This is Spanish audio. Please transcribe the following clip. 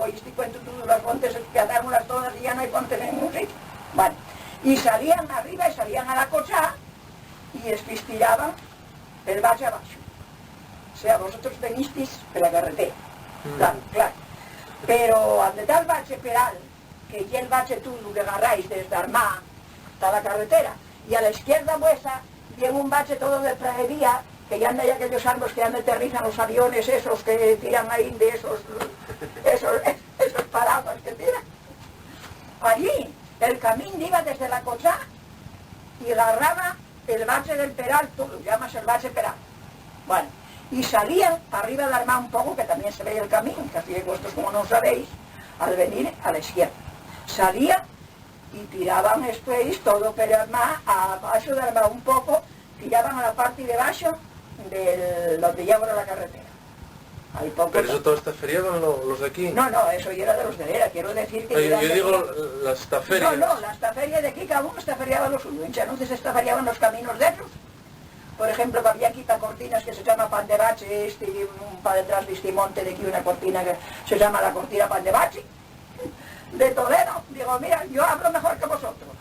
abajo y cuento todos los montes, quedárnoslas todas y ya no hay ponte en ningún sitio. Vale. Y salían arriba y salían a la cocha y estiraban el valle abajo. O sea, vosotros venisteis de la carretera, claro, claro. Pero donde está el valle Peral, que ya el valle tú lo agarráis desde Armá hasta la carretera, y a la izquierda vuesa viene un valle todo de pradería, que ya anda aquellos árboles que ya aterrizan los aviones esos que tiran ahí de esos paraguas que tiran. Allí el camino iba desde la cocha y agarraba el valle del Peral, tú lo llamas el valle Peral. Bueno, y salían arriba de Armá un poco, que también se veía el camino, que así vosotros como no sabéis, al venir a la izquierda. Salían y tiraban después todo pero Armá, abajo de Armá un poco, tiraban a la parte de abajo de donde llevan a la carretera. Hay poco. ¿Pero eso todo estaferían los de aquí? No, no, eso ya era de los de Vera, quiero decir que... Yo digo las estaferias. No, la estaferia de aquí, cada uno estaferiaba lo suyo, entonces estaferiaban los caminos de esos. Por ejemplo, había aquí cortinas que se llama Pan de Bache, y para detrás de este monte de aquí una cortina que se llama la cortina Pan de Bache, de Toledo. Digo, mira, yo hablo mejor que vosotros.